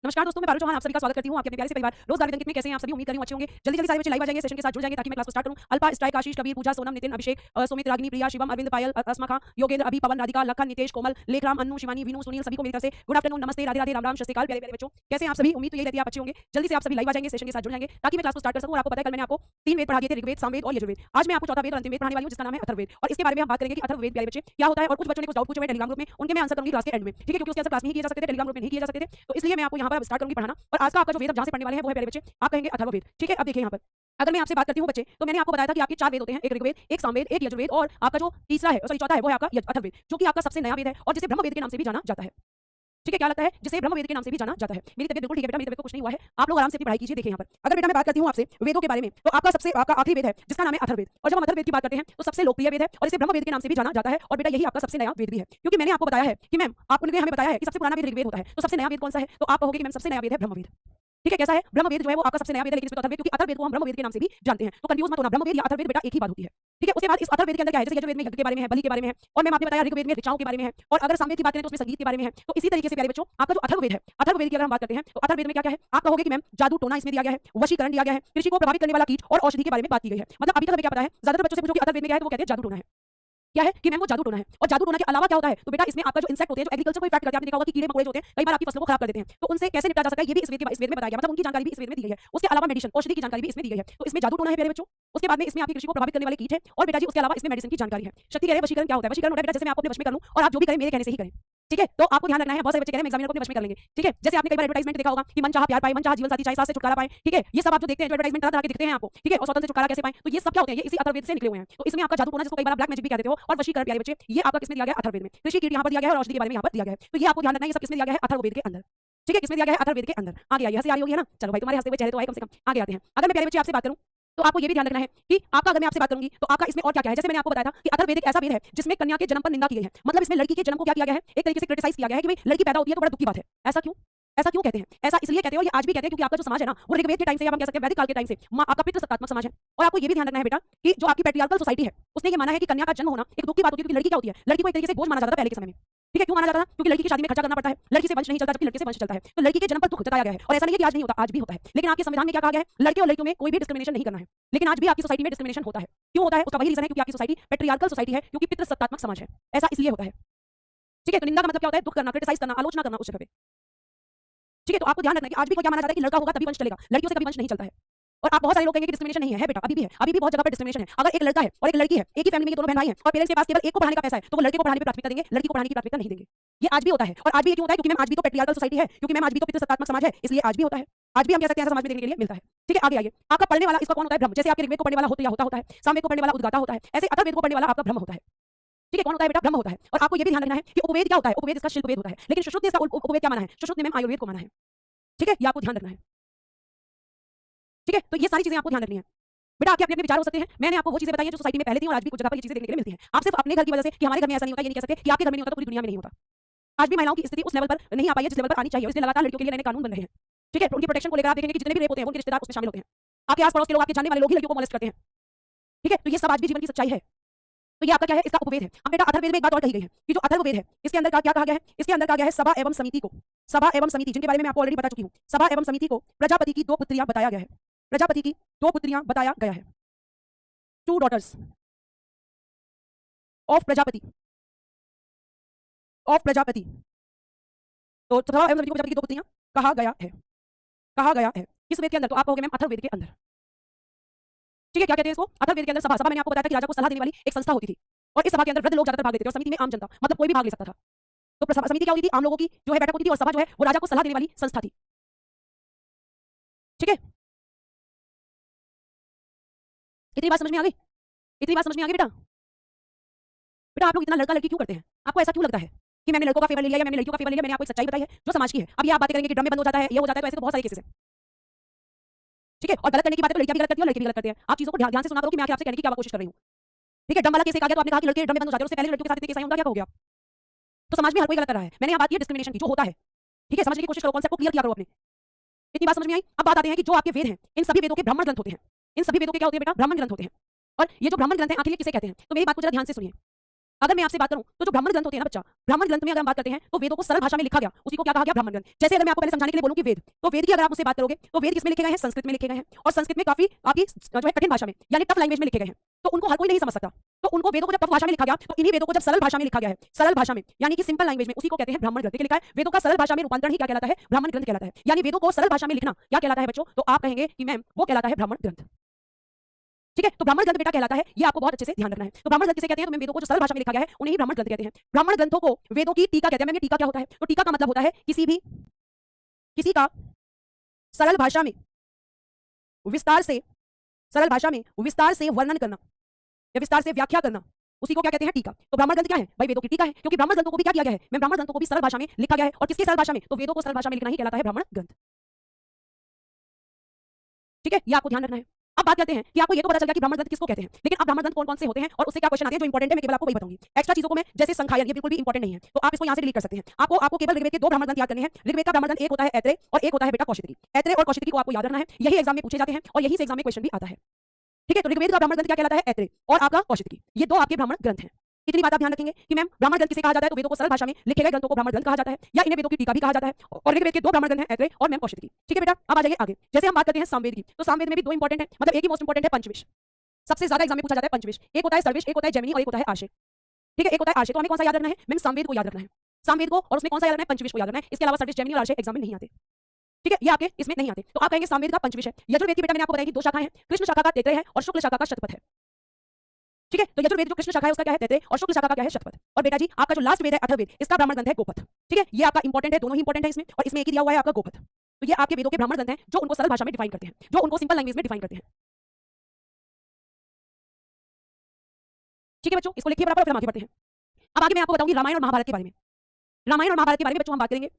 नमस्कार दोस्तों, मैं पारुल चौहान आप सभी का स्वागत करती हूं आपके अपने प्यारे से परिवार रोज गार्डन में। कैसे हैं आप सभी? उम्मीद कर रही हूं अच्छे होंगे। जल्दी सारे बच्चे लाइव आ जाएंगे, सेशन के साथ जुड़ जाएंगे ताकि मैं क्लास को स्टार्ट करूं। अल्पा, स्ट्राइक, आशीष, कबीर, पूजा, सोनम, नितिन, अभिषेक, सुमित, रागिनी, प्रिया, शिवम, अरविंद, पायल, अस्मा खां, योगेंद्र, अभी, पवन, राधिका, लखन, नितेश, कोमल, लेखराम, अन्नू, शिवानी, विनू, सुनील, सभी को मेरी तरफ से गुड आफ्टरनून, नमस्ते, राधे राधे, राम राम, शशिकाल। प्यारे प्यारे बच्चों, कैसे हैं आप सभी? उम्मीद तो यही रहती है आप अच्छे होंगे। जल्दी से आप सभी लाइव आ जाएंगे, सेशन के साथ जुड़ जाएंगे ताकि मैं क्लास को स्टार्ट कर सकूं। और आपको पता है कल मैंने आपको 3 वेद पढ़ा दिए थे, ऋग्वेद, सामवेद और यजुर्वेद। आज मैं आपको चौथा वेद और अंतिम वेद पढ़ाने वाली हूं जिसका नाम है अथर्ववेद। और इसके बारे में हम बात करेंगे कि अथर्ववेद प्यारे बच्चे क्या होता है। और कुछ बच्चों ने कुछ डाउट पूछे हुए टेलीग्राम ग्रुप में, उनके मैं आंसर करूंगी क्लास के एंड में, ठीक है? क्योंकि उसके आंसर क्लास में ही किए जा सकते थे, टेलीग्राम ग्रुप में नहीं किए जा सकते थे, तो इसलिए मैं आपको यहां पर स्टार्ट करूंगी पढ़ाना। और आज का आपका जो वेद आप जहां से पढ़ने वाले हैं वो है प्यारे बच्चे, आप कहेंगे अथर्ववेद, ठीक है? अब देखिए यहाँ पर अगर मैं आपसे बात करती हूँ बच्चे, तो मैंने आपको बताया था कि आपके 4 वेद होते हैं, एक ऋग्वेद, एक सामवेद, एक यजुर्वेद और आपका जो तीसरा है, सॉरी चौथा है, वो है आपका अथर्ववेद, जो कि आपका सबसे नया वेद है और जिसे ब्रह्मवेद के नाम से भी जाना जाता है। ठीक है, क्या लगता है? जिसे ब्रह्मवेद के नाम से भी जाना जाता है। मेरी तबीयत बिल्कुल ठीक है बेटा, मेरी तबीयत को कुछ नहीं हुआ है। आप लोग आराम से अपनी पढ़ाई कीजिए। देखिए यहाँ पर अगर बेटा मैं बात करती हूँ आपसे वेदों के बारे में, तो आपका आखिरी वेद है जिसका नाम है अथर्ववेद। और जब हम अथर्ववेद की बात करते हैं तो सबसे लोकप्रिय वेद है और इसे ब्रह्मवेद के नाम से भी जाना जाता है। और बेटा यही आपका सबसे नया वेद भी है, क्योंकि मैंने आपको बताया है कि मैम आपने हमें बताया है कि सबसे पुराना वेद ऋग्वेद होता है, तो सबसे नया वेद कौन सा है? तो आप कहोगे कि मैम सबसे नया वेद है ब्रह्मवेद। ठीक है, कैसा है? ब्रह्मवेद जो है वो आपका सबसे नया वेद है, लेकिन इसमें तो अथर्ववेद, क्योंकि अथर्ववेद को हम ब्रह्मवेद के नाम से भी जानते हैं, तो कंफ्यूज मत होना। ब्रह्मवेद या अथर्ववेद बेटा एक ही बात होती है, ठीक है? उसके बाद इस अथर्ववेद के अंदर क्या है, जैसे यजुर्वेद में यज्ञ के बारे में है, बलि के बारे में है, और मैंने आपने बताया ऋग्वेद में ऋचाओं के बारे में है, और अगर सामवेद की बात करें तो उसमें संगीत के बारे में है। तो इसी तरीके से प्यारे बच्चों आपका जो अथर्ववेद है, अथर्ववेद की अगर हम बात करते हैं तो अथर्ववेद में क्या क्या है? आप कहोगे कि मैम जादू टोना इसमें दिया गया है, वशीकरण दिया गया है, कृषि को प्रभावित करने वाला कीट और औषधि के बारे में बात की गई है। मतलब अभी तक हमें क्या पता है? ज्यादातर बच्चों से पूछो कि अथर्ववेद में क्या है तो वो कहते हैं जादू टोना है। क्या है कि मैम वो जादू टोना है। और जादू टोना के अलावा क्या होता है? तो बेटा इसमें आपका जो इंसेक्ट होते हैं, जो एग्रीकल्चर को इफेक्ट करते हैं, आपने देखा होगा कि कीड़े मकोड़े जो होते हैं कई बार आपकी फसलों को खराब कर देते हैं, तो उनसे कैसे निपटा जा सकता है ये भी इस वेद में बताया गया। मतलब उनकी जानकारी भी इस वेद में दी गई है। उसके अलावा मेडिसिन, औषधि की जानकारी भी इसमें दी गई है। तो इसमें जादू टोना है प्यारे बच्चों। उसके बाद में इसमें आपकी कृषि को प्रभावित करने वाले कीट है, और बेटा जी उसके अलावा इसमें मेडिसिन की जानकारी है। शक्ति कह रहे हैं वशीकरण क्या होता है? वशीकरण होता है बेटा जैसे मैं आपको अपने वश में कर लूं और आप जो भी करें मेरे कहने से ही करें, ठीक है? तो आपको ध्यान रखना है, बहुत सारे बच्चे कह रहे हैं एग्जामिनर को अपने वश में कर लेंगे, ठीक है? जैसे आपने कई बार एडवर्टाइजमेंट देखा होगा कि मन चाहा प्यार पाए, मन चाहा जीवन साथी, चाहे सास से छुटकारा पाए, ठीक है? ये सब आप जो देखते हैं, जो एडवर्टाइजमेंट तरह-तरह के दिखते हैं आपको, ठीक है? और स्वतंत्र से छुटकारा कैसे पाएं, तो ये सब क्या होते हैं? ये इसी अथर्ववेद से निकले हुए हैं। तो इसमें आपका जादू टोना, जिसको कई बार ब्लैक मैजिक भी कहते हो, और वशीकरण प्यारे बच्चे, ये आपका किसमें दिया गया है? अथर्ववेद में। कृषि कीट यहाँ पर दिया गया है और औषधि के बारे में यहाँ पर दिया गया है। तो ये आपको ध्यान रखना है, ये सब किसमें दिया गया है? अथर्ववेद के अंदर, ठीक है? किसमें दिया गया है? अथर्ववेद के अंदर। आगे आइए, हंसी आ रही होगी है ना? चलो भाई तुम्हारे हंसते हुए चेहरे तो आए कम से कम। आगे आते हैं। अगर मैं प्यारे बच्चे आपसे बात करूं तो आपको ये भी ध्यान रखना है कि आपका, अगर मैं आपसे बात करूंगी तो आपका इसमें और क्या क्या है। जैसे मैंने आपको बताया था कि अथर्ववेद एक ऐसा वेद है जिसमें कन्या के जन्म पर निंदा की गई है। मतलब इसमें लड़की के जन्म को क्या किया गया है? एक तरीके से क्रिटिसाइज किया गया है कि भाई लड़की पैदा होती है तो बड़ा दुख की बात है। ऐसा क्यों? ऐसा क्यों कहते हैं? ऐसा इसलिए कहते हैं, और ये आज भी कहते हैं, क्योंकि आपका जो समाज है ना, वो ऋग्वेद के टाइम से, या हम कह सकते हैं वैदिक काल के टाइम से, आपका पितृसत्तात्मक समाज है। और आपको ये भी ध्यान रखना है बेटा कि जो आपकी पैट्रियार्कल सोसाइटी है, उसने ये माना है कि कन्या का जन्म होना एक दुख की बात होती है, क्योंकि लड़की क्या होती है? लड़की को एक तरीके से बोझ माना जाता था पहले के समय में, ठीक है? क्यों माना जाता था? क्योंकि लड़की की शादी में खर्चा करना पड़ता है, लड़की से वंश नहीं चलता, जबकि लड़के से वंश चलता है। तो लड़की के जन्म पर दुख जताया गया है, और ऐसा नहीं है कि आज नहीं होता, आज भी होता है। लेकिन आपके संविधान में क्या कहा गया है? लड़के और लड़कियों में कोई भी डिस्क्रिमिनेशन नहीं करना है। लेकिन आज भी आपकी सोसाइटी में डिस्क्रिमिनेशन होता है। क्यों होता है? उसका वही रीजन है, क्योंकि आपकी सोसाइटी पैट्रियार्कल सोसाइटी है, क्योंकि पितृसत्तात्मक समाज है। ऐसा इसलिए होता है, ठीक है? तो निंदा का मतलब क्या होता है? दुख करना, क्रिटिसाइज करना, आलोचना करना उस जगह पे, ठीक है? तो आपको ध्यान रखना है कि आज भी क्या माना जाता है कि लड़का होगा तभी वंश चलेगा, लड़कियों से कभी वंश नहीं चलता है। और आप बहुत सारे लोग कहेंगे कि डिस्क्रिमिनेशन नहीं है, बेटा अभी भी है, अभी भी बहुत जगह पर डिस्क्रिमिनेशन है। अगर एक लड़का है और एक लड़की है, एक ही फैमिली में ये दोनों बहन भाई हैं, और पेरेंट्स के पास केवल एक को पढ़ाने का पैसा है, तो वो लड़के को पढ़ाने की प्राथमिकता देंगे, लड़की को पढ़ाने की प्राथमिकता नहीं देंगे। ये आज भी होता है। और आज भी ये क्यों होता है? क्योंकि मैम आज भी तो पैट्रियार्कल सोसाइटी है, क्योंकि मैम आज भी तो पितृसत्तात्मक समाज है, इसलिए आज भी होता है। आज भी हम कह सकते हैं ऐसा समाज में देखने के लिए मिलता है, ठीक है? आगे आइए। आपका पढ़ने वाला इसका कौन होता है? ब्रह्म। जैसे आपके ऋग्वेद को पढ़ने वाला होता है, सामवेद को पढ़ने वाला उद्गाता होता है, ऐसे अथर्ववेद को पढ़ने वाला आपका ब्रह्म होता है, ठीक है? कौन होता है बेटा? ब्रह्म होता है। और आपको ये भी ध्यान रखना है कि उपवेद क्या होता है? उपवेद इसका शिल्पवेद होता है, लेकिन सुश्रुत ने इसका उपवेद क्या माना है? सुश्रुत ने मैम आयुर्वेद को माना है, ठीक है? ये आपको ध्यान रखना है, ठीक है? तो ये सारी चीजें आपको ध्यान रखनी है बेटा। आपके अपने विचार हो सकते हैं, मैंने आपको वो चीजें बताई हैं जो सोसाइटी में पहले थी, और आज भी कुछ जगह पर ये चीजें देखने के लिए मिलती हैं। आप सिर्फ अपने घर की वजह से कि हमारे घर में ऐसा नहीं होता, ये नहीं कह सकते कि आपके घर में नहीं होता तो पूरी दुनिया में नहीं होता। आज भी महिलाओं की स्थिति उस लेवल पर नहीं आ पाई है जिस लेवल पर आनी चाहिए, इसलिए लगातार लड़कियों के लिए नए कानून बन रहे हैं, ठीक है? उनकी प्रोटेक्शन को लेकर आप देखेंगे कि जितने भी रेप होते हैं उनके रिश्तेदार उसमें शामिल होते हैं। आपके आस पड़ोस के लोग, आपके जानने वाले लोग ही लड़कियों को मोलेस्ट करते हैं, ठीक है? तो ये सब आज भी जीवन की सच्चाई है। तो ये आपका क्या है? इसका उपवेद है। अब बेटा अथर्ववेद में एक बात और कही गई है कि जो अथर्ववेद है इसके अंदर क्या कहा गया है? इसके अंदर कहा गया है सभा एवं समिति को, सभा एवं समिति जिनके बारे में मैं आपको ऑलरेडी बता चुकी हूं, सभा एवं समिति को प्रजापति की 2 पुत्रियां बताया गया है, प्रजापति की 2 पुत्रियां बताया गया है, 2 daughters of Prajapati, of Prajapati. तो सभा एवं समिति को प्रजापति की 2 पुत्रियां कहा गया है, कहा गया है। किस वेद के अंदर? तो आप कहोगे मैम अथर्ववेद के अंदर, ठीक है? क्या कहते हैं इसको? अथर्ववेद के अंदर सभा। सभा मैंने आपको बताया था कि राजा को सलाह देने वाली एक संस्था होती थी, और इस सभा के अंदर वृद्ध लोग ज्यादातर भाग लेते थे, और समिति में आम जनता, मतलब कोई भी भाग ले सकता था। तो समिति क्या होती थी? आम लोगों की जो है बैठक होती थी, और सभा जो है वो राजा को सलाह देने वाली संस्था थी, ठीक है? इतनी बात समझ में आ गई? इतनी बात समझ में आ गई बेटा? बेटा आप लोग इतना लड़का लड़की क्यों करते हैं? आपको ऐसा क्यों लगता है कि मैंने लड़कों का फेवर ले लिया या मैंने लड़कियों का फेवर ले लिया? मैंने आपको एक सच्चाई बताई है जो समाज की है। अब ये आप बातें करेंगे कि ड्रम में बंद हो जाता है, ये हो जाता है, तो ऐसे तो बहुत सारे केसेस हैं, ठीक है? और गलत करने की बातें तो लड़कियां भी गलत करती है और लड़के भी गलत करते हैं। आप चीजों को ध्यान से सुना करो कि मैं आपसे कहने की क्या कोशिश कर रही हूं, ठीक है? ड्रम वाला केस एक आ गया तो आपने कहा कि लड़के ड्रम में बंद हो जाते हैं, उससे पहले लड़कियों के साथ इतने केस आए, उनका क्या कहोगे आप? तो समाज में हर कोई गलत कर रहा है। मैंने यहाँ बात की डिस्क्रिमिनेशन की, जो होता है, ठीक है? समझने की कोशिश करो, कॉन्सेप्ट को क्लियर किया करो अपने। इतनी बात समझ में आई? अब बात आते हैं कि जो आपके वेद हैं, इन सभी वेदों के ब्राह्मण ग्रंथ होते हैं। इन सभी वेदों के क्या होते हैं बेटा? ब्राह्मण ग्रंथ होते हैं। और ये जो ब्राह्मण ग्रंथ हैं आखिर ये किसे कहते हैं? तो मेरी बात को जरा ध्यान से सुनिए। अगर मैं आपसे बात करूं तो जो ब्राह्मण ग्रंथ होते हैं ना बच्चा, ब्राह्मण ग्रंथ में अगर हम बात करते हैं तो वेदों को सरल भाषा में लिखा गया, उसी को क्या कहा गया, ब्राह्मण ग्रंथ। जैसे अगर मैं आपको पहले समझाने के लिए बोलूं कि वेद, तो वेद की अगर आप मुझसे बात करोगे तो वेद किसमें लिखे गए हैं, संस्कृत में लिखे गए हैं, और संस्कृत में काफी आपकी जो है कठिन भाषा में यानी टफ लैंग्वेज में लिखे गए हैं, तो उनको हर कोई नहीं समझ सकता। तो उनको वेदों को जब टफ भाषा में लिखा गया तो इन्हीं वेदों को जब सरल भाषा में लिखा गया है, सरल भाषा में यानी कि सिंपल लैंग्वेज में, उसी को कहते हैं ब्राह्मण ग्रंथ। लिखा है वेदों का सरल भाषा में रूपांतरण ही क्या कहलाता है, ब्राह्मण ग्रंथ कहलाता है। यानी वेदों को सरल भाषा में लिखना क्या कहलाता है बच्चों, तो आप कहेंगे कि मैम वो कहलाता है ब्राह्मण ग्रंथ। ठीक है, तो ब्राह्मण ग्रंथ बेटा कहलाता है, ये आपको बहुत अच्छे से ध्यान रखना है। तो ब्राह्मण ग्रंथ किसे कहते हैं, तो मैं वेदों को जो सरल भाषा में लिखा गया है उन्हें ही ब्राह्मण ग्रंथ कहते हैं। ब्राह्मण ग्रंथों को वेदों की टीका कहते हैं। मैम ये टीका क्या होता है, तो टीका का मतलब होता है किसी का सरल भाषा में विस्तार से, सरल भाषा में विस्तार से वर्णन करना या विस्तार से व्याख्या करना, उसी को क्या कहते हैं, टीका। तो ब्राह्मण ग्रंथ क्या है भाई, वेदों की टीका है, क्योंकि ब्राह्मण ग्रंथों को भी क्या किया गया है, मैं ब्राह्मण ग्रंथों को भी सरल भाषा में लिखा गया है, और किसकी सरल भाषा में, तो वेदों को सरल भाषा में लिखना ही कहलाता है ब्राह्मण ग्रंथ। ठीक है, ये आपको ध्यान रखना है। अब बात करते हैं कि आपको ये तो पता चल गया कि ब्राह्मण ग्रंथ किसको कहते हैं, लेकिन अब ब्राह्मण ग्रंथ कौन कौन से होते हैं और उससे क्या क्वेश्चन आते हैं जो इंपॉर्टेंट है, मैं केवल आपको वही बताऊंगी। एक्स्ट्रा चीजों को मैं जैसे संख्यायन ये बिल्कुल भी इंपॉर्टेंट नहीं है, तो आप इसको यहां से डिलीट कर सकते हैं। आपको केवल ऋग्वेद के दो ब्राह्मण ग्रंथ याद करने हैं। ऋग्वेद का ब्राह्मण ग्रंथ एक होता है ऐत्रेय और एक होता है बेटा कौशिकी। ऐत्रेय और कौशिकी को आपको याद रखना है, यही एग्जाम में पूछे जाते हैं और यही से एग्जाम में क्वेश्चन भी आता है। ठीक है, तो ऋग्वेद का ब्राह्मण ग्रंथ क्या कहलाता है, ऐत्रेय, और आपका कौशिकी, ये दो आपके ब्राह्मण ग्रंथ हैं। इतनी बात आप ध्यान रखेंगे कि मैम ब्राह्मण ग्रंथ किसे कहा जाता है, तो वेदों को सरल भाषा में लिखे गए ग्रंथों को ब्राह्मण ग्रंथ कहा जाता है, या इन्हें वेदों की टीका भी कहा जाता है। और ऋग्वेद के दो ब्राह्मण ग्रंथ हैं, ऐत्रेय और मैम कौशिकी। ठीक है बेटा, अब आ जाइए आगे। जैसे हम बात करते हैं सामवेद की, तो सामवेद में भी दो इंपॉर्टेंट है, मतलब एक ही मोस्ट इंपॉर्टेंट है पंचविश। सबसे ज्यादा एग्जाम में पूछा जाता है पंचविश। एक होता है सर्विश, एक होता है जैमिनी और एक होता है आशय। ठीक है, एक होता है आशय, तो हमें कौन सा याद रखना है, मैम सामवेद को याद रखना है, सामवेद को, और उसमें कौन सा याद रखना है, पंचविश को याद रखना है। इसके अलावा सर्विश, जैमिनी और आशय एग्जाम में नहीं आते। ठीक है, ये आपके इसमें नहीं आते, तो आप कहेंगे सामवेद का पंचविश है। यजुर्वेद की बेटा मैंने आपको बताया कि दो शाखाएं हैं, कृष्ण शाखा का तैत्रेय है और शुक्ल शाखा का शतपथ है। ठीक है, तो यजुर्वेद जो कृष्ण शाखा है उसका क्या है, तैत्रेय, और शुक्ल शाखा का क्या है, शतपथ। और बेटा जी आपका जो लास्ट वेद है अथर्ववेद, इसका ब्राह्मण ग्रंथ है गोपथ। ठीक है, ये आपका इंपॉर्टेंट है, दोनों ही इंपॉर्टेंट है इसमें, और इसमें एक ही दिया हुआ है आपका गोपथ। तो ये आपके वेदों के ब्राह्मण ग्रंथ हैं जो उनको सरल भाषा में डिफाइन करते हैं, जो उनको सिंपल लैंग्वेज में डिफाइन करते हैं। ठीक है बच्चों, इसको लिखिए बराबर, फिर हम आगे बढ़ते हैं। अब आगे मैं आपको बताऊंगी रामायण और महाभारत के बारे में। रामायण और महाभारत के बारे में बच्चों हम बात करेंगे।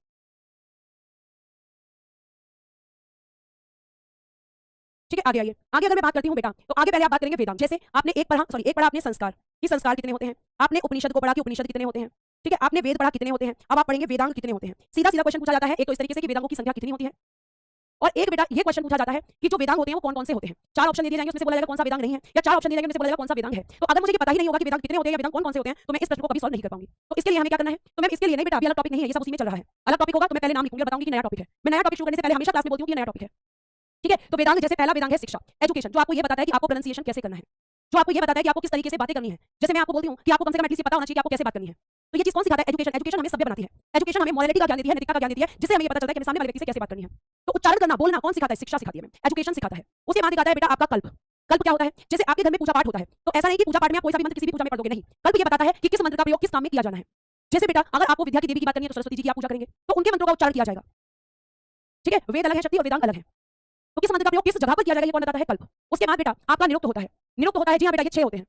ठीक है, आगे आइए। आगे अगर मैं बात करती हूँ बेटा, तो आगे पहले आप बात करेंगे वेदांग। जैसे आपने एक पढ़ा आपने संस्कार, कि संस्कार कितने होते हैं। आपने उपनिषद को पढ़ा कि उपनिषद कितने होते हैं। ठीक है, आपने वेद पढ़ा कितने होते हैं। अब आप पढ़ेंगे वेदांग कितने होते हैं। सीधा सीधा क्वेश्चन पूछा जाता है एक तो इस तरीके से कि वेदांगों की संख्या कितनी होती है, और एक बेटा ये क्वेश्चन पूछा जाता है कि जो वेदांग होते हैं वो कौन कौन से होते हैं। चार ऑप्शन दे दिए जाएंगे, उसमें से बोला जाएगा कौन सा वेदांग नहीं है, या चार ऑप्शन दिए जाएंगे, उसमें से बोला जाएगा कौन सा वेदांग है। तो अगर मुझे ये पता ही नहीं होगा कि वेदांग कितने होते हैं या वेदांग कौन कौन से होते हैं, तो मैं इस प्रश्न को कभी सॉल्व नहीं कर पाऊंगी। तो इसके लिए हमें क्या करना है, तो मैं इसके लिए नहीं बेटा, अभी अलग टॉपिक नहीं है, ये सब उसी में चल रहा है। अलग टॉपिक होगा तो मैं पहले नाम लिखूंगी और बताऊंगी कि नया टॉपिक है। मैं नया टॉपिक शुरू करने से पहले हमेशा क्लास में बोलती हूँ कि नया टॉपिक है। ठीक है, तो वेदांग जैसे पहला वेदांग है शिक्षा, एजुकेशन, जो आपको ये बताता है कि आपको प्रोनाउंसिएशन कैसे करना है, जो आपको ये बताता है कि आपको किस तरीके से बातें करनी है। जैसे मैं आपको बोलती हूँ कि आपको कम से कम एटलीस्ट पता होना चाहिए कि आपको कैसे बात करनी है। तो ये चीज कौन सिखाता है, एजुकेशन। एजुकेशन हमें सभ्य बनाती है, एजुकेशन हमें मोरालिटी का ज्ञान देती है, नैतिकता का ज्ञान देती है, जिससे हमें ये पता चलता है कि हमें सामने वाले व्यक्ति से कैसे बात करनी है। तो उच्चारण करना, बोलना कौन सिखाता है, शिक्षा सिखाती है, एजुकेशन सिखाता है। उसके बाद सिखाता है बेटा आपका कल्प। कल्प क्या होता है, जैसे आपके घर में पूजा पाठ होता है, तो ऐसा नहीं कि पूजा पाठ में आप कोई सा भी मंत्र किसी भी पूजा में पढ़ दोगे, नहीं। कल्प ये बताता है कि किस मंत्र का प्रयोग किस काम में किया जाना है। जैसे बेटा अगर आपको विद्या की देवी की बात करनी है तो सरस्वती जी की आप पूजा करेंगे, तो उनके मंत्रों का उच्चारण किया जाएगा। ठीक है, वेद अलग है शक्ति और वेदांग अलग है, तो किस मंत्र का प्रयोग किस जगह पर किया जाएगा ये कौन बताता है, कल्प। उसके बाद बेटा आपका निरुक्त होता है। निरुक्त होता है, जी हाँ बेटा, ये 6 होते हैं,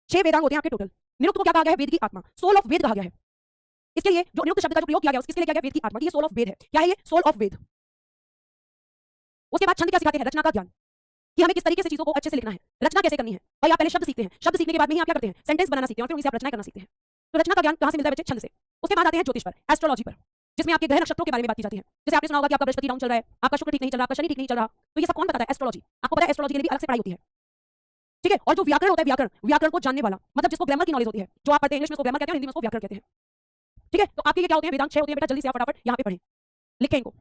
6 वेदांग होते हैं आपके टोटल। निरुक्त को क्या कहा गया है, वेद की आत्मा, सोल ऑफ वेद कहा गया है। इसके लिए जो निरुक्त शब्द का जो प्रयोग किया गया उसके लिए क्या गया, वेद की आत्मा, ये सोल ऑफ वेद है। क्या है ये, सोल ऑफ वेद। उसके बाद छंद क्या सिखाते हैं, रचना का ज्ञान, कि हमें किस तरीके से चीजों को अच्छे से लिखना है, रचना कैसे करनी है। भाई आप पहले शब्द सीखते हैं, शब्द सीखने के बाद में ही आप क्या करते हैं, सेंटेंस बनाना सीखते हैं, और फिर उनसे आप रचना करना सीखते हैं। तो रचना का ज्ञान कहां से मिलता है बच्चे, छंद से। उसके बाद आते हैं ज्योतिष पर, एस्ट्रोलॉजी पर, जिसमें आपके ग्रह नक्षत्रों के बारे में बात की जाती है। जैसे आपने सुना होगा कि आपका बृहस्पति डाउन चल रहा है, आपका शुक्र ठीक नहीं चल रहा, आपका शनि ठीक नहीं चल रहा, तो ये सब कौन बताता है, एस्ट्रोलॉजी। आपको पता है एस्ट्रोलॉजी के लिए भी अलग से पढ़ाई होती है। ठीक है, और जो व्याकरण होता है, व्याकरण, व्याकरण को जानने वाला, मतलब जिसको ग्रामर की नॉलेज होती है, जो आप पढ़ते हैं इंग्लिश में उसको ग्रामर कहते हैं, हिंदी में उसको व्याकरण कहते हैं। ठीक है, तो आपके ये क्या होते हैं, वेदांग 6 होते हैं बेटा, जल्दी से आप फटाफट यहाँ पे पढ़ें, लिखें इनको।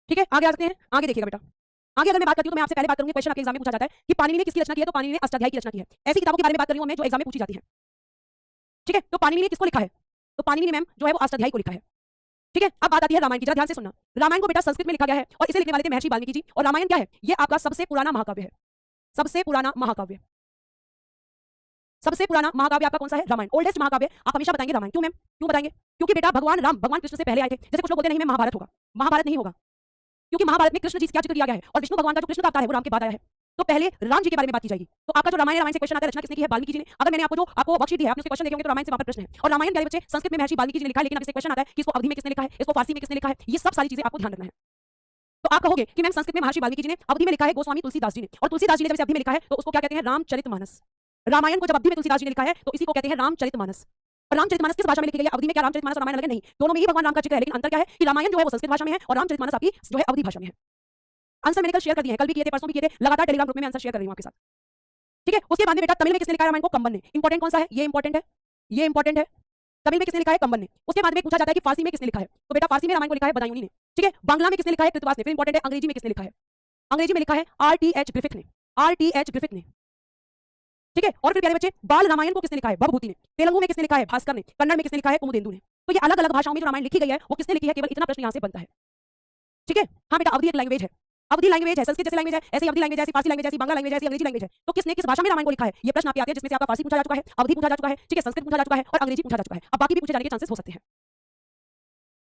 ठीक है, आगे आते हैं, आगे देखिएगा बेटा। आगे अगर मैं बात करती हूं तो मैं आपसे पहले बात करूंगी, क्वेश्चन आपके एग्जाम में पूछा जाता है कि पाणिनि ने किसकी रचना की है, तो पाणिनि ने अष्टाध्यायी की रचना की है। ऐसी किताबों के बारे में बात कर रही हूं मैं जो एग्जाम में पूछी जाती है। ठीक है, तो पाणिनि ने किसको लिखा है, तो पाणिनि ने मैम जो है वो अष्टाध्यायी को लिखा है। ठीक है, अब बात आती है रामायण की, जरा ध्यान से सुनना। रामायण को बेटा संस्कृत में लिखा गया है और इसे लिखने वाले थे महर्षि वाल्मीकि जी। और रामायण क्या है, ये आपका सबसे पुराना महाकाव्य है, सबसे पुराना महाकाव्य। सबसे पुराना महाकाव्य आपका कौन सा है, रामायण, ओल्डेस्ट महाकाव्य। आप हमेशा बताएंगे रामायण, क्यों मैम, क्यों बताएंगे, क्योंकि बेटा भगवान राम भगवान कृष्ण से पहले आए थे। जैसे कुछ लोग बोलते नहीं मैं महाभारत होगा, महाभारत नहीं होगा, क्योंकि महाभारत में कृष्ण जी क्या जिक्र किया गया है, और विष्णु भगवान का जो कृष्ण का अवतार है वो राम के बाद आया है। तो पहले राम जी के बारे में बात की जाएगी। तो आपका जो रामायण से क्वेश्चन आता है, रचना किसने की है, वाल्मीकि जी ने। अगर मैंने आपको वर्कशीट दी है, आपने उसके क्वेश्चन देखे होंगे, तो रामायण से वहां पर प्रश्न है। और रामायण के बच्चे संस्कृत में महर्षि वाल्मीकि जी ने लिखा है, लेकिन अब इससे क्वेश्चन आता है कि इसको अवधि में किसने लिखा है, इसको फारसी में किसने लिखा है, ये सब सारी चीजें आपको ध्यान रखना है। तो आप कहोगे कि मैम संस्कृत में महर्षि वाल्मीकि जी ने, अवधि में लिखा है गोस्वामी तुलसीदास जी ने, और तुलसीदास जी ने जब इसे अवधि में लिखा है तो उसको क्या कहते हैं, रामचरितमानस। रामायण को जब अवधि में तुलसीदास जी ने लिखा है तो इसी को कहते हैं रामचरितमानस। और रामचरितमानस किस भाषा में लिखी गई है? अवधि में। क्या रामचरितमानस और रामायण अलग है? नहीं, दोनों में ही भगवान राम का जिक्र है, लेकिन अंतर क्या है कि रामायण जो है वो संस्कृत भाषा में है और रामचरितमानस आपकी जो है अवधि भाषा में है। आंसर मैंने कल शेयर कर दिए हैं, कल भी किए थे, परसों भी किए थे, लगातार टेलीग्राम ग्रुप में आंसर शेयर कर रही हूं आपके साथ। ठीक है, उसके बाद में बेटा तमिल में किसने लिखा है रामायण को? कंबन ने। इंपॉर्टेंट कौन सा है? ये इंपॉर्टेंट है, ये इंपॉर्टेंट है। तमिल में किसने लिखा है? कंबन ने। उसके बाद में पूछा जाता है कि फारसी में किसने लिखा है, तो बेटा फारसी में रामायण को लिखा है बदायूनी ने। ठीक है, बांग्ला में किसने लिखा है? कृतवास ने। फिर इंपॉर्टेंट है, अंग्रेजी में किसने लिखा है? अंग्रेजी में लिखा है आर.टी.एच. ग्रिफिथ ने, आर.टी.एच. ग्रिफिथ ने। ठीक है, और फिर प्यारे बच्चे बाल रामायण को किसने लिखा है? भवभूति ने। तेलुगु में किसने लिखा है? भास्कर ने। कन्नड़ में किसने लिखा है? कुमुदेंदु ने। तो ये अलग अलग भाषाओं में जो रामायण लिखी गई है वो किसने लिखी है, केवल इतना प्रश्न यहां से बनता है। ठीक है, हाँ बेटा अवधि एक लैंग्वेज है, अवधि लैंग्वेज है, संस्कृत जैसी लैंग्वेज है, ऐसी अवधि लैंग्वेज है, ऐसी फारसी लैंग्वेज है, ऐसी बांग्ला लैंग्वेज है, ऐसी अंग्रेजी लैंग्वेज है। तो किसने किस भाषा में रामायण को लिखा है? ये प्रश्न आपके आते हैं जिसमें से आपका फारसी पूछा जा चुका है, अवधि पूछा जा चुका है, ठीक है, संस्कृत पूछा जा चुका है और अंग्रेजी पूछा जा चुका है। अब बाकी भी पूछे जाने के चांसेस हो सकते हैं।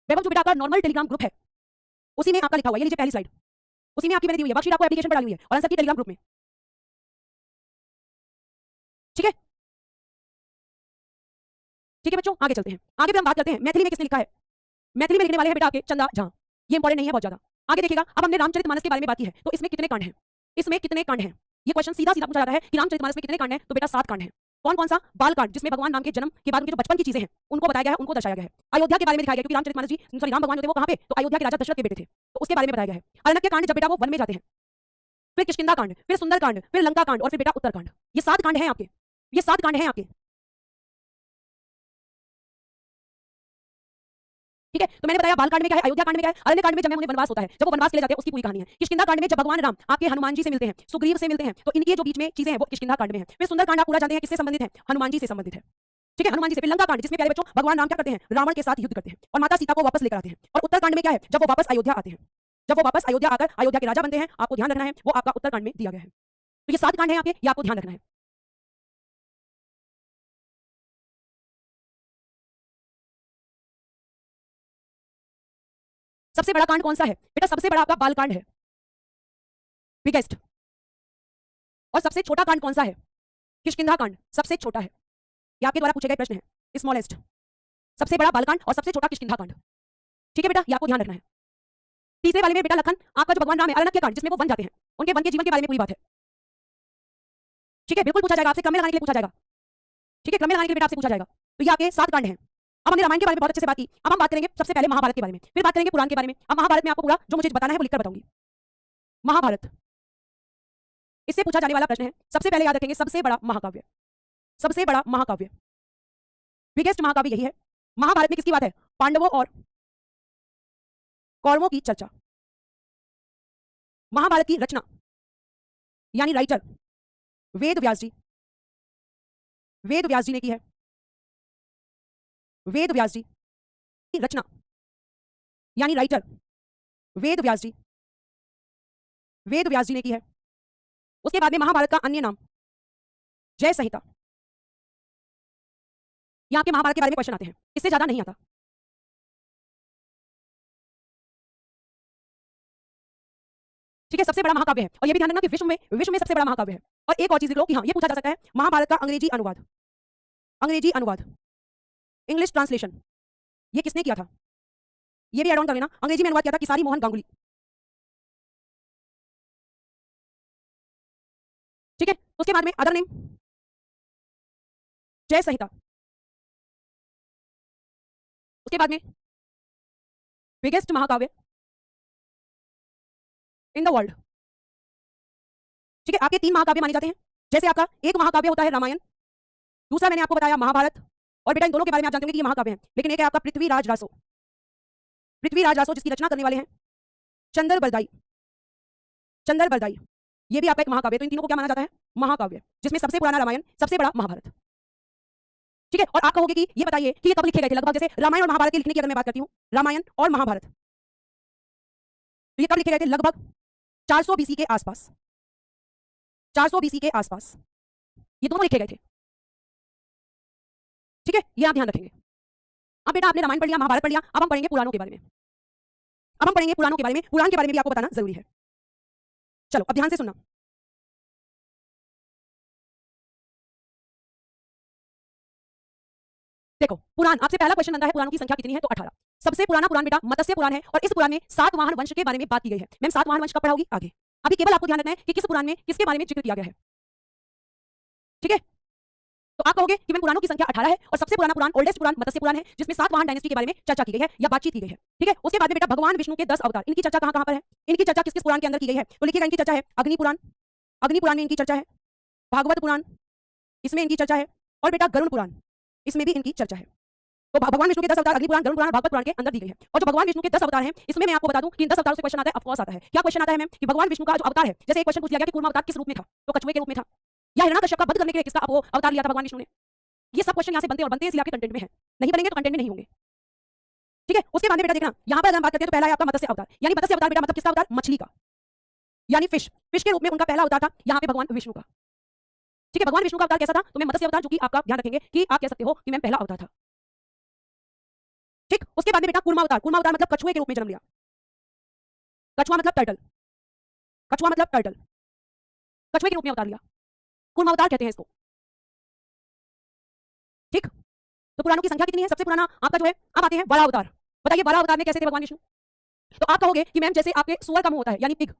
वैभव जो बेटा आपका नॉर्मल टेलीग्राम ग्रुप है उसी में आपका लिखा हुआ है, ये लीजिए पहली स्लाइड, उसी में आपकी मैंने दी हुई है, वर्कशीट आपको एप्लीकेशन पर डाली हुई है और आंसर की टेलीग्राम ग्रुप में। ठीक है, ठीक है बच्चों, आगे चलते हैं। आगे फिर हम बात करते हैं मैथिली में किसने लिखा है। मैथिली में लिखने वाले हैं बेटा आपके चंदा झा। ये इंपॉर्टेंट नहीं है बहुत ज्यादा, आगे देखिएगा। अब हमने रामचरितमानस के बारे में बात की है, तो इसमें कितने कांड हैं? इसमें कितने कांड हैं? ये क्वेश्चन सीधा सीधा पूछा जाता है कि रामचरितमानस में कितने कांड हैं, तो बेटा 7 कांड हैं। कौन कौन सा? बाल कांड, जिसमें भगवान राम के जन्म के बाद उनके जो बचपन की चीजें हैं उनको बताया गया है, उनको दर्शाया गया है। अयोध्या के बारे में दिखाया गया, क्योंकि रामचरितमानस जी सॉरी राम भगवान जो थे वो कहां पे? तो अयोध्या के राजा दशरथ के बेटे थे, तो उसके बारे में बताया गया है। अरण्यक कांड, जब बेटा वो वन में जाते हैं, फिर किष्किंधा कांड, फिर सुंदर कांड, फिर लंका कांड और फिर बेटा उत्तरकांड। ये 7 कांड हैं आपके, ये 7 कांड हैं आपके। ठीक है, तो मैंने बताया बाल कांड में क्या है, अयोध्या कांड में क्या है, अरण्य कांड में जब उन्हें वनवास होता है, जब वो वनवास के लिए जाते हैं उसकी पूरी कहानी है। किष्किंधा कांड में जब भगवान राम आपके हनुमान जी से मिलते हैं, सुग्रीव से मिलते हैं, तो इनके जो बीच में चीजें हैं वो किष्किंधा कांड में है। फिर सुंदर कांड आप पूरा जानते हैं किससे संबंधित है? हनुमान जी से संबंधित है। ठीक है, हनुमान जी से। फिर लंका कांड, जिसमें प्यारे बच्चों भगवान राम क्या करते हैं? रावण के साथ युद्ध करते हैं और माता सीता को वापस लेकर आते हैं। और उत्तरकांड में क्या है? जब वो वापस अयोध्या आते हैं, जब वो वापस अयोध्या आकर अयोध्या के राजा बनते हैं, आपको ध्यान रखना है वो आपका उत्तरकांड में दिया गया है। तो ये 7 कांड है आपके, ये आपको ध्यान रखना है। सबसे बड़ा कांड कौन सा है बेटा? सबसे बड़ा आपका बाल कांड है, बिगेस्ट। और सबसे छोटा कांड कौन सा है? किष्किंधा कांड सबसे छोटा है। ये आपके द्वारा पूछे गए प्रश्न है, स्मॉलेस्ट। सबसे बड़ा बालकांड और सबसे छोटा किष्किंधा कांड। ठीक है बेटा, ये आपको ध्यान रखना है। तीसरे वाले में बेटा लखन आपका जो भगवान राम है, अरण्यक कांड, जिसमें वो वन जाते हैं, उनके वन के जीवन के बारे में पूरी बात है। ठीक है, बिल्कुल पूछा जाएगा आपसे, क्रम में लगाने के लिए पूछा जाएगा। ठीक है, क्रम में लगाने के लिए बेटा आपसे पूछा जाएगा। तो ये आपके 7 कांड हैं। अब हमने रामायण के बारे में बहुत अच्छे से बात की, अब हम बात करेंगे सबसे पहले महाभारत के बारे में, फिर बात करेंगे पुराण के बारे में। अब महाभारत में आपको पूरा जो मुझे बताना है वो लिखकर बताऊंगी। महाभारत, इससे पूछा जाने वाला प्रश्न है, सबसे पहले याद रखेंगे सबसे बड़ा महाकाव्य, सबसे बड़ा महाकाव्य, बिगेस्ट महाकाव्य यही है। महाभारत में किसकी बात है? पांडवों और कौरवों की चर्चा। महाभारत की रचना यानी राइटर वेद व्यास जी, वेद व्यास जी ने की है। वेद व्यास जी की रचना यानी राइटर वेद व्यास जी, वेद व्यास जी ने की है। उसके बाद में महाभारत का अन्य नाम जय संहिता। यहां के महाभारत के बारे में क्वेश्चन आते हैं, इससे ज्यादा नहीं आता। ठीक है, सबसे बड़ा महाकाव्य है। और ये भी ध्यान रखना कि विश्व में सबसे बड़ा महाकाव्य है। और एक और चीज लिख लो कि हाँ, ये पूछा जा सकता है महाभारत का अंग्रेजी अनुवाद, अंग्रेजी अनुवाद, इंग्लिश ट्रांसलेशन, ये किसने किया था? ये भी एड ऑन कर लेना, अंग्रेजी में अनुवाद किया था किसारी मोहन गांगुली। ठीक है, उसके बाद में अदर नेम जय संहिता। उसके बाद में बिगेस्ट महाकाव्य इन द वर्ल्ड। ठीक है, आपके 3 महाकाव्य माने जाते हैं। जैसे आपका एक महाकाव्य होता है रामायण, दूसरा मैंने आपको बताया महाभारत, और बेटा इन दोनों के बारे में आप जानते होंगे कि ये महाकाव्य है। लेकिन एक है आपका पृथ्वीराज रासो, पृथ्वीराज रासो जिसकी रचना करने वाले हैं चंदर बरदाई, चंदर बरदाई, ये भी आपका एक महाकाव्य। तो इन तीनों को क्या माना जाता है? महाकाव्य, जिसमें सबसे पुराना रामायण, सबसे बड़ा महाभारत। ठीक है, और आप कहोगे कि ये बताइए कि ये कब लिखे गए थे? लगभग जैसे रामायण और महाभारत के लिखने की अगर मैं बात करती हूँ, रामायण और महाभारत, तो ये कब लिखे गए थे? लगभग 400 बीसी के आसपास, 400 बीसी के आसपास ये दोनों लिखे गए थे। ठीक है, ये आप ध्यान रखेंगे। अब बेटा आपने रामायण पढ़ लिया, महाभारत पढ़ लिया, अब हम पढ़ेंगे पुराणों के बारे में। अब हम पढ़ेंगे पुराणों के बारे में, पुराण के बारे में भी आपको बताना जरूरी है। चलो अब ध्यान से सुनना। देखो पुराण, आपसे पहला क्वेश्चन बनता है पुराणों की संख्या कितनी है? तो 18। सबसे पुराना पुराण बेटा मत्स्य पुराण है, और इस पुराण में सातवाहन वंश के बारे में बात की गई है। मैम सातवाहन वंश कब पढ़ा होगी? आगे। अभी केवल आपको ध्यान रखना है कि किस पुराण में किसके बारे में जिक्र किया गया है। ठीक है, तो आप कहोगे कि मैम पुराणों की संख्या 18 है और सबसे पुराना पुराण ओल्डेस्ट पुराण मत्स्य पुराण है जिसमें सातवाहन डायनेस्टी के बारे में चर्चा की गई है या बातचीत की गई है। ठीक है, उसके बाद में बेटा भगवान विष्णु के 10 अवतार, इनकी चर्चा कहां कहां पर है, इनकी चर्चा किस किस पुराण के अंदर की गई है, तो लिखिएगा इनकी चर्चा है अग्नि पुराण, अग्नि पुराण में इनकी चर्चा है, भागवत पुराण इसमें इनकी चर्चा है, और बेटा गरुड़ पुराण इसमें भी इनकी चर्चा है। तो भगवान विष्णु के 10 अवतार अग्नि पुराण, गरुड़ पुराण, भागवत पुराण के अंदर दी गई है। और जो भगवान विष्णु के 10 अवतार हैं इसमें मैं आपको बता दूं कि इन 10 अवतारों से क्वेश्चन आता है, ऑफ कोर्स आता है। क्या क्वेश्चन आता है मैम कि भगवान विष्णु का जो अवतार है, जैसे एक क्वेश्चन पूछ लिया गया कि कूर्मा अवतार किस रूप में था, तो कछुए के रूप में था, या हिरण्यकश्यप का वध करने के लिए किसका अवतार लिया था भगवान विष्णु ने। ये सब क्वेश्चन यहां से बनते और बनते हैं, इसलिए आपके कंटेंट में है, नहीं बनेंगे तो कंटेंट में नहीं होंगे। ठीक है, उसके बाद में बेटा देखना यहां पर अगर हम बात करते हैं तो पहला है आपका मत्स्य अवतार, यानी मत्स्य अवतार बेटा मतलब किसका अवतार, मछली का, यानी फिश के रूप में उनका पहला अवतार था यहां पे भगवान विष्णु का। ठीक है, भगवान विष्णु का अवतार कैसा था, तो मैं मत्स्य अवतार जो कि आपका ध्यान रखेंगे कि आप कह सकते हो कि मैं पहला अवतार था। ठीक, उसके बाद में बेटा कूर्मा अवतार, कूर्मा अवतार मतलब कछुए के रूप में जन्म लिया, कछुआ मतलब टर्टल, कछुआ मतलब टर्टल, कछुए के रूप में अवतार लिया, कूर्मा अवतार कहते हैं इसको। ठीक, तो पुराणों की संख्या कितनी है, सबसे पुराना आपका जो है, अब आते हैं वराह अवतार। बताइए वराह अवतार में कैसे थे भगवान विष्णु, तो आप कहोगे कि मैम जैसे आपके सुअर का मुंह होता है यानी पिग,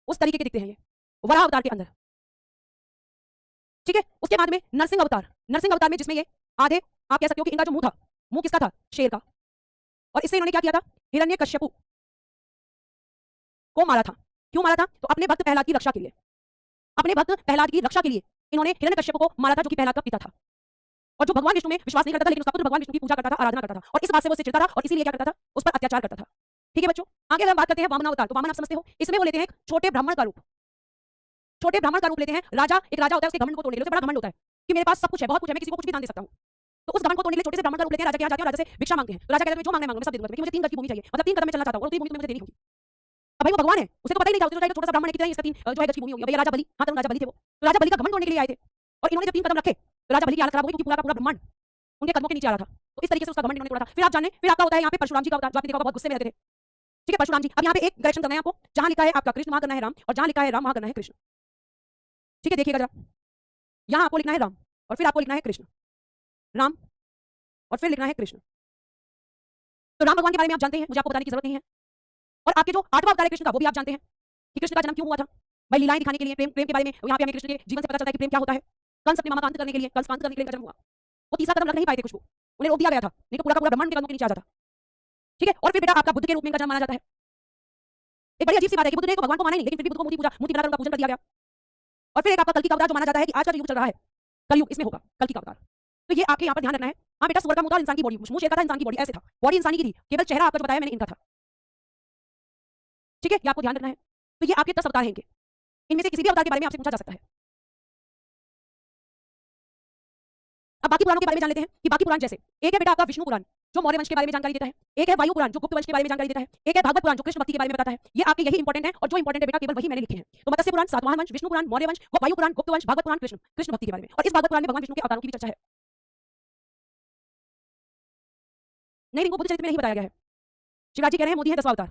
उस तरीके के दिखते हैं ये वराह अवतार के अंदर। ठीक है, उसके बाद में नरसिंह अवतार, नरसिंह अवतार में जिसमें ये आधे आप कह सकते हो कि इनका जो मुंह था, मुंह किसका था, शेर का, और इससे इन्होंने क्या किया था, हिरण्यकश्यपु को मारा था। क्यों मारा था, तो अपने भक्त प्रहलाद की रक्षा के लिए, अपने भक्त प्रहलाद की रक्षा के लिए इन्होंने हिरण्यकश्यपु को मारा था जो कि प्रहलाद का पिता था, और जो भगवान विष्णु में विश्वास नहीं करता था लेकिन उसका पुत्र भगवान विष्णु की पूजा करता था, आराधना करता था, और इस बात से वो उससे चिढ़ता था और इसीलिए क्या करता था, उस पर अत्याचार करता था। ठीक है बच्चों, आगे हम बात करते हैं वामन अवतार। तो वामन आप समझते हो, इसमें वो लेते हैं एक छोटे ब्राह्मण का रूप, छोटे ब्राह्मण का रूप लेते हैं। राजा, एक राजा होता है, उसके घमंड को तोड़ने के लिए, बड़ा घमंड होता है कि मेरे पास सब कुछ है, बहुत कुछ है, मैं किसी को कुछ भी दान दे सकता हूं, तो उस घमंड को तोड़ने के लिए छोटे से ब्राह्मण का रूप लेते हैं। राजा के यहाँ जाते हैं, राजा से भिक्षा मांगते हैं, तो राजा कहता है जो मांगना मांगो, मैं सब दे दूंगा, लेकिन मुझे 3 गज की भूमि चाहिए, मतलब 3 कदम में चलना चाहता हूं, और 3 भूमि तुम्हें मुझे देनी होगी। अब भाई वो भगवान है, उसे तो पता ही नहीं था, उसे तो चाहिए छोटा सा ब्राह्मण है, कितना इसका 3 जो है गज की भूमि होगी। भैया राजा बलि, हाँ तो राजा बलि थे वो, तो राजा बलि का घमंड तोड़ने के लिए आए थे, और इन्होंने जब 3 कदम रखे तो राजा बलि की हालत खराब हो गई क्योंकि पूरा का पूरा ब्रह्मांड उनके कदमों के नीचे आ रहा था। तो इस तरीके से उसका घमंड इन्होंने तोड़ा था। फिर आप जाने, फिर आपका होता है यहाँ पे परशुराम जी का अवतार, जो आपने देखा होगा बहुत गुस्से में रहते थे। ठीक है, परशुराम जी। अब यहाँ पे एक करेक्शन करना है आपको, जहां लिखा है आपका कृष्ण वहां करना है राम, और जहां लिखा है राम वहां करना है कृष्ण। ठीक है, देखिएगा जरा, यहां आपको लिखना है राम और फिर आपको लिखना है कृष्ण, राम और फिर लिखना है कृष्ण। तो राम भगवान के बारे में आप जानते हैं, मुझे आपको बताने की जरूरत नहीं है। और आपके जो 8वां अवतार है कृष्ण का, वो भी आप जानते हैं कि कृष्ण का जन्म क्यों हुआ था, भाई लीलाएं दिखाने के लिए, प्रेम प्रेम के बारे में। यहाँ पे हमें कृष्ण के जीवन से पता चलता है कि प्रेम क्या होता है। कंस अपने मामा का अंत करने के लिए, कंस का अंत करने के लिए जन्म हुआ, वो तीसरा कदम रख नहीं पाए थे कुछ को, उन्हें रोक दिया गया था, नहीं तो पूरा का पूरा ब्रह्मांड के कदमों के नीचे आ जाता। ठीक है, और फिर बेटा आपका बुद्ध के रूप में इनका जन्म माना जाता है। एक बड़ी अजीब सी बात है कि बुद्ध ने तो भगवान को माना नहीं, लेकिन फिर भी बुद्ध को मूर्ति बनाकर उनका पूजन कर दिया गया। और फिर एक आपका कल्कि का अवतार जो माना जाता है कि आज का जो युग चल रहा है, कलयुग, इसमें होगा कल्कि का अवतार। तो ये आपके यहाँ पर ध्यान रखना है। हाँ बेटा, सुअर का मुंह था, इंसान की बॉडी, मुंह शेर का था, इंसान की बॉडी ऐसे था, बॉडी इंसानी की थी, केवल चेहरा आपका जो बताया मैंने इनका था। ठीक है, ये आपको ध्यान रखना है। तो ये आपके 10 अवतार हैं इनके, इनमें से किसी भी अवतार के बारे में आपसे पूछा जा सकता है। अब बाकी पुराणों के बारे में जान लेते हैं कि बाकी पुराण जैसे, एक है बेटा आपका विष्णु पुराण जो मौर्य वंश के बारे में जानकारी देता है, एक है वायु पुराण जो गुप्त वंश के बारे में जानकारी देता है, एक है भागवत पुराण जो कृष्ण भक्ति के बारे में बताता है। ये आपके यही इंपॉर्टेंट है, और जो इंपॉर्टेंट है बेटा केवल वही मैंने लिखे हैं। तो मत्स्य पुराण, सातवाहन वंश, विष्णु पुराण, मौर्य वंश, वायु पुराण, गुप्त वंश, भागवत पुराण, कृष्ण भक्ति के बारे में। और इस भागवत पुराण में भगवान विष्णु के अवतारों की भी चर्चा है। नहीं, इनको बुद्ध चरित्र में नहीं बताया गया है। शिवराज जी कह रहे हैं मोदी है 10वां अवतार।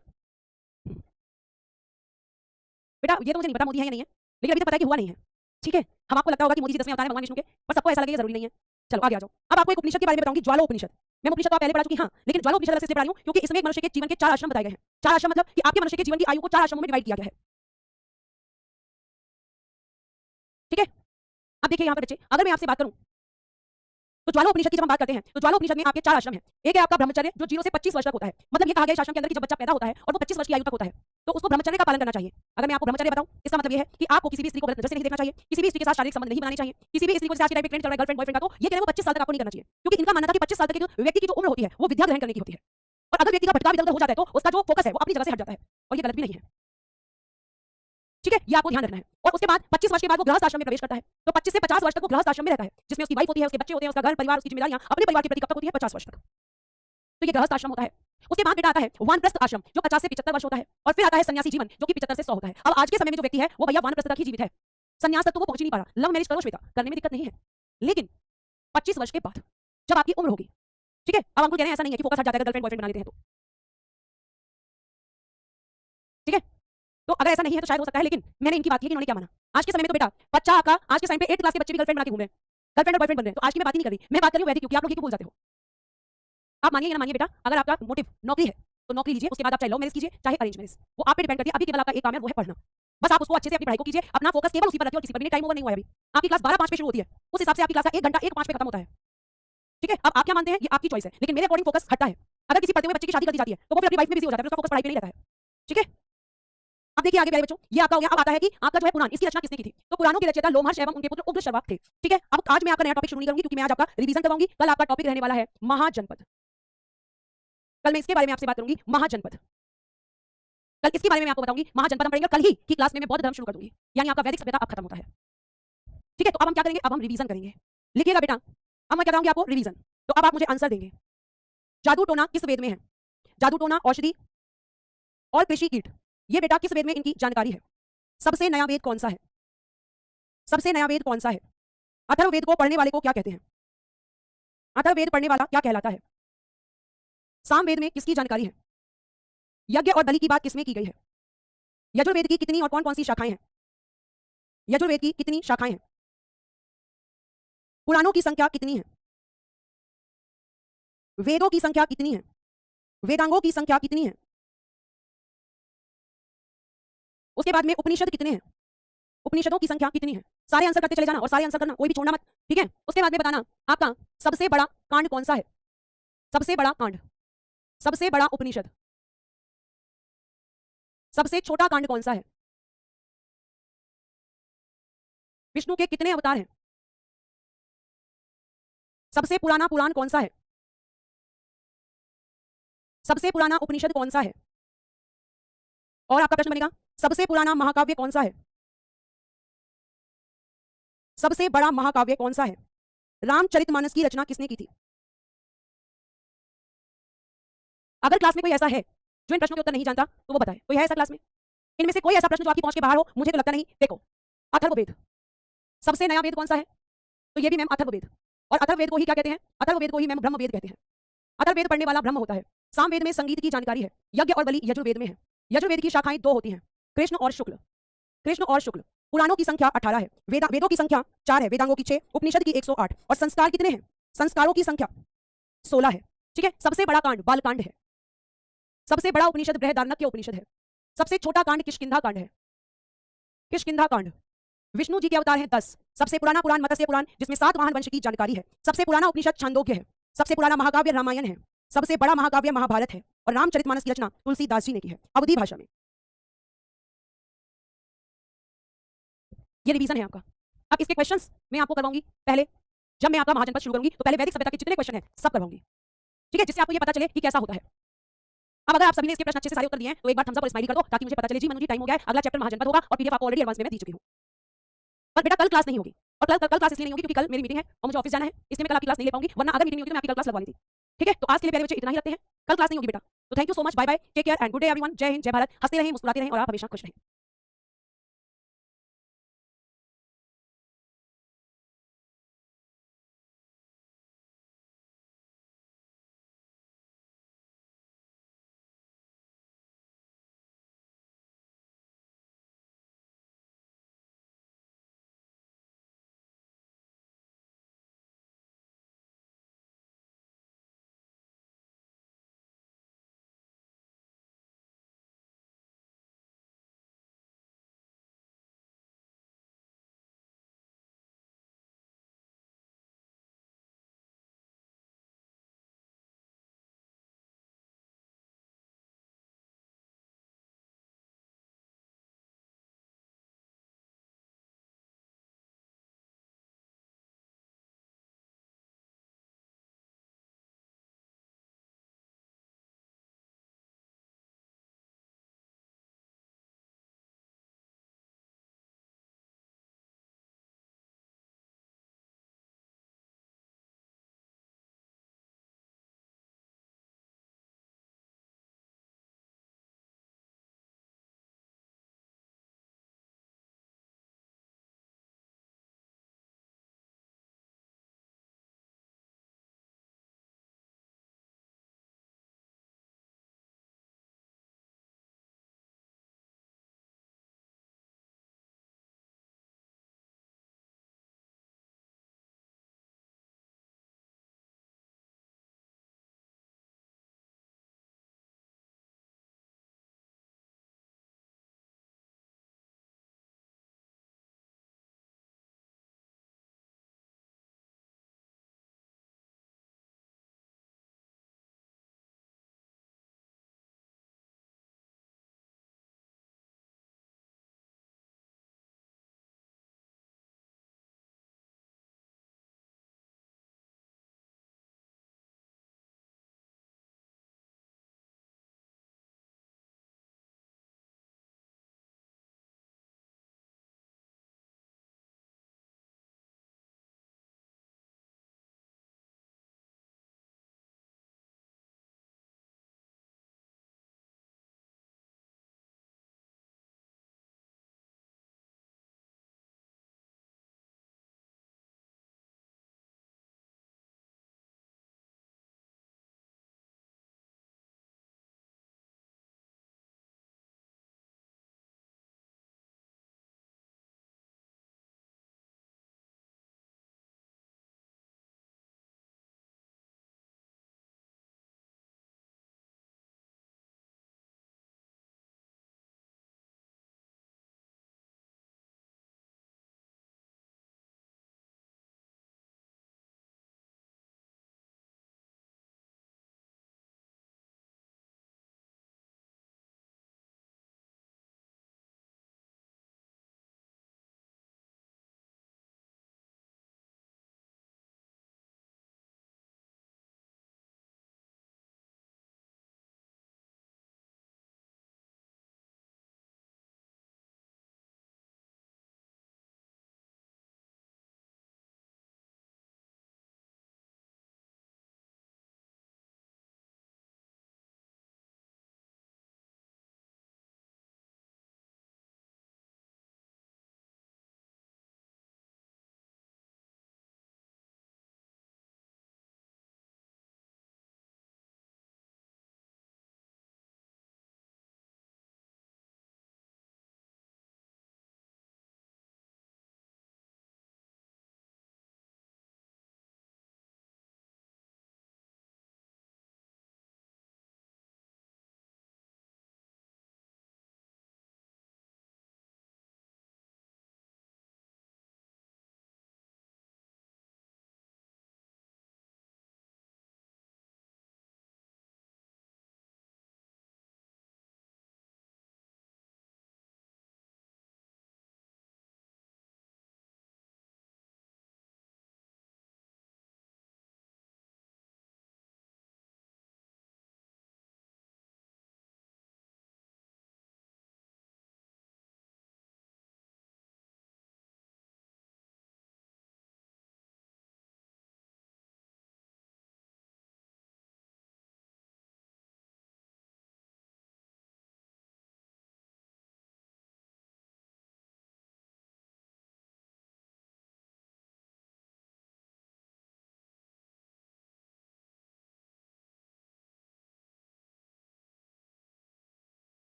बेटा ये तो मुझे नहीं पता मोदी है या नहीं है, लेकिन अभी तक पता है कि हुआ नहीं है। ठीक है, हम आपको लगता होगा कि मोदी जी 10वें अवतार है भगवान विष्णु के, पर सबको ऐसा लगे ये जरूरी नहीं है। चलो आगे आ जाओ। अब आपको एक उपनिषद के बारे में बताऊंगी, ज्वाला उपनिषद। मैं उपनिषद तो आप पहले पढ़ा चुकी, हाँ, लेकिन ज्वाला उपनिषद से पढ़ा रही हूं क्योंकि इसमें एक मनुष्य के जीवन के 4 आश्रम बताए गए हैं। 4 आश्रम मतलब कि आपके मनुष्य के जीवन की आयु को 4 आश्रमों में डिवाइड किया गया है। ठीक है, अब देखिए यहाँ पर बच्चे, अगर मैं आपसे बात करूं तो ज्वाला उपनिषद की जब हम बात करते हैं तो ज्वाला उपनिषद में आपके 4 आश्रम हैं। एक है आपका ब्रह्मचर्य जो 0 से 25 वर्ष तक होता है, मतलब ये कहा गया इस आश्रम के अंदर कि जब बच्चा पैदा होता है और वो 25 वर्ष की आयु तक होता है तो उसको ब्रह्मचर्य का पालन करना चाहिए। अगर मैं आपको ब्रह्मचर्य बताऊं, इसका मतलब ये है कि आपको किसी भी स्त्री को गलत नजर से नहीं देखना चाहिए, किसी भी स्त्री के साथ शारीरिक संबंध नहीं बनाने चाहिए, किसी भी स्त्री को जैसे आज के टाइम पे ट्रेंड चल रहा है गर्लफ्रेंड बॉयफ्रेंड का, तो ये कहने को 25 साल तक आपको नहीं करना चाहिए, क्योंकि इनका मानना था कि 25 साल तक एक व्यक्ति की जो उम्र होती है वो विद्या ग्रहण करने की होती है, और अगर व्यक्ति का भटकाव इधर-उधर हो जाता है तो उसका जो फोकस है वो अपनी जगह से हट जाता है, और ये गलत भी नहीं है। ठीक है, ये आपको ध्यान रखना है। और उसके बाद 25 वर्ष के बाद वो गृहस्थ आश्रम में प्रवेश करता है, तो 25 से 50 वर्ष तक वो गृहस्थ आश्रम में रहता है, जिसमें उसकी वाइफ होती है, उसके बच्चे होते हैं, उसका घर परिवार, उसकी जिम्मेदारियां अपने परिवार के प्रति कब तक होती है, 50 वर्ष तक। तो ये गृहस्थ आश्रम होता है। उसके बाद बेटा आता है वानप्रस्थ आश्रम जो 50 से 75 वर्ष होता है, और फिर आता है सन्यासी जीवन जो कि 75 से 100 होता है। अब आज के समय में जो व्यक्ति है वो भैया वानप्रस्थ तक ही जीवित है, सन्यास तक तो वो पहुंच नहीं पा रहा। लव मैरिज करो श्वेता, करने में दिक्कत नहीं है, लेकिन 25 वर्ष के बाद जब आपकी उम्र होगी, ठीक है, अब अंकुर कह रहे हैं ऐसा नहीं है कि फोकस हट जाता है गर्लफ्रेंड बॉयफ्रेंड बना लेते हैं तो, ठीक है, तो अगर ऐसा नहीं है तो शायद हो सकता है, लेकिन मैंने इनकी बात की कि इन्होंने क्या माना। आज के समय में तो बेटा बच्चा का आज के समय पे 8th क्लास के बच्चे भी गर्लफ्रेंड बना के घूम रहे हैं, गर्लफ्रेंड और बॉयफ्रेंड बन रहे हैं। तो आज की मैं बात ही नहीं कर रही, मैं बात कर रही हूं वैदिक, क्योंकि आप लोग ये क्यों भूल जाते हो। आप मानिए या ना मानिए बेटा, अगर आपका मोटिव नौकरी है तो नौकरी लीजिए, उसके बाद आप चाहे लव मैरिज कीजिए चाहे अरेंज मैरिज, वो आप पे डिपेंड करती है। अभी केवल आपका एक काम है वो है पढ़ना। बस आप उसको अच्छे से अपनी पढ़ाई को कीजिए, अपना फोकस केवल उसी पर रखिए और किसी पर भी टाइम ओवर नहीं हुआ है अभी। आपकी क्लास 12:05 पे शुरू होती है, उस हिसाब से आपकी क्लास का 1 घंटा 1:05 पे खत्म होता है। ठीक है, अब आप क्या मानते हैं ये आपकी चॉइस है, लेकिन मेरे अकॉर्डिंग फोकस हटता है। अगर किसी पढ़ते हुए बच्चे की शादी कर दी जाती है तो वो फिर अपनी लाइफ में बिजी हो जाता है, फिर उसका फोकस पढ़ाई पे नहीं रहता है। ठीक है, अब देखिए आगे प्यारे बच्चों, ये आपका हो गया। अब आता है कि आपका जो है पुराण, इसकी रचना किसने की थी? तो पुराणों के रचयिता लोमहर्ष एवं उनके पुत्र उग्रश्रवा थे। ठीक है, अब आज मैं आपका नया टॉपिक शुरू नहीं करूंगी क्योंकि मैं आज आपका रिवीजन करवाऊंगी। कल आपका टॉपिक रहने वाला है महाजनपद। कल मैं इसके बारे में आपसे बात करूंगी, महाजनपद। कल इसके बारे में मैं आपको बताऊंगी, महाजनपद हम पढ़ेंगे कल ही की क्लास में मैं बौद्ध धर्म शुरू कर दूंगी, यानी आपका वैदिक सभ्यता अब खत्म होता है। ठीक है, तो अब हम क्या करेंगे? अब हम रिवीजन करेंगे। लिखिएगा बेटा, अब मैं क्या कराऊंगी आपको? रिवीजन। तो अब आप मुझे आंसर देंगे। जादू टोना किस वेद में है? जादू टोना, औषधि और कृषि कीट, ये बेटा किस वेद में इनकी जानकारी है? सबसे नया वेद कौन सा है? सबसे नया वेद कौन सा है? अथर्ववेद को पढ़ने वाले को क्या कहते हैं? अथर्ववेद पढ़ने वाला क्या कहलाता है? सामवेद में किसकी जानकारी है? यज्ञ और बलि की बात किसमें की गई है? यजुर्वेद की कितनी और कौन कौन सी शाखाएं हैं? यजुर्वेद की कितनी शाखाएं हैं? पुराणों की संख्या कितनी है? वेदों की संख्या कितनी है? वेदांगों की संख्या कितनी है? उसके बाद में उपनिषद कितने हैं? उपनिषदों की संख्या कितनी है? सारे आंसर करते चले जाना और सारे आंसर करना, कोई भी छोड़ना मत। ठीक है, उसके बाद में बताना आपका सबसे बड़ा कांड कौन सा है? सबसे बड़ा कांड, सबसे बड़ा उपनिषद, सबसे छोटा कांड कौन सा है? विष्णु के कितने अवतार हैं? सबसे पुराना पुराण कौन सा है? सबसे पुराना उपनिषद कौन सा है? और आपका प्रश्न बनेगा सबसे पुराना महाकाव्य कौन सा है? सबसे बड़ा महाकाव्य कौन सा है? रामचरितमानस की रचना किसने की थी? अगर क्लास में कोई ऐसा है जो इन प्रश्नों के उत्तर नहीं जानता तो वो बताए। कोई है ऐसा क्लास में? इनमें से कोई ऐसा प्रश्न जो आपकी पहुंच के बाहर हो? मुझे तो लगता नहीं। देखो, अथर्ववेद सबसे नया वेद कौन सा है? तो ये भी मैम अथर्ववेद। और अथर्ववेद को ही क्या कहते हैं? अथर्ववेद को ही मैम ब्रह्मवेद कहते हैं। अथर्ववेद पढ़ने वाला ब्रह्म होता है। सामवेद में संगीत की जानकारी है। यज्ञ और बलि यजुर्वेद में है। यजुर्वेद की शाखाएं 2 होती हैं, कृष्ण और शुक्ल। कृष्ण और शुक्ल। पुराणों की संख्या 18 है, वेदों की संख्या 4 है, वेदांगों की 6, उपनिषद की 108 और संस्कार कितने हैं? संस्कारों की संख्या 16 है। ठीक है, सबसे बड़ा कांड बालकांड है। सबसे बड़ा उपनिषद बृहदारण्यक उपनिषद है। सबसे छोटा कांड किष्किंधा कांड है। किष्किंधा कांड। विष्णु जी के अवतार हैं 10। सबसे पुराना पुराण मत्स्य पुराण जिसमें 7 वाहन वंश की जानकारी है। सबसे पुराना उपनिषद छांदोग्य है। सबसे पुराना महाकाव्य रामायण है। सबसे बड़ा महाकाव्य महाभारत है और रामचरितमानस की रचना तुलसीदास जी ने की है अवधी भाषा में। ये रिवीजन है आपका। अब इसके क्वेश्चंस मैं आपको करवाऊंगी पहले, जब मैं आपका महाजनपद शुरू करूंगी तो पहले वैदिक सभ्यता के जितने क्वेश्चन हैं सब करवाऊंगी। ठीक है, जिससे आपको ये पता चले कि कैसा होता है। अब अगर आप सभी ने इसके प्रश्न अच्छे से सारे उत्तर दिए हैं तो एक बार थम्स अप और स्माइली कर दो ताकि मुझे पता चले जी मनु जी टाइम हो गया है, अगला चैप्टर महाजनपद होगा और पीडीएफ आपको ऑलरेडी एडवांस में मैं दी चुकी हूं। पर बेटा कल क्लास नहीं होगी, और कल क्लास इसलिए नहीं होगी क्योंकि कल मेरी मीटिंग है और मुझे ऑफिस जाना है, इसलिए मैं कल आपकी क्लास नहीं ले पाऊंगी, वरना अगर मीटिंग होगी तो मैं आपकी कल क्लास लगवानी थी। ठीक है, तो आज के लिए प्यारे बच्चे इतना ही रखते हैं, कल क्लास नहीं होगी बेटा। तो thank you so much, bye bye, take care and good day everyone. जय हिंद, जय भारत। हंसते रहें, मुस्कुराते रहें और आप हमेशा खुश रहें।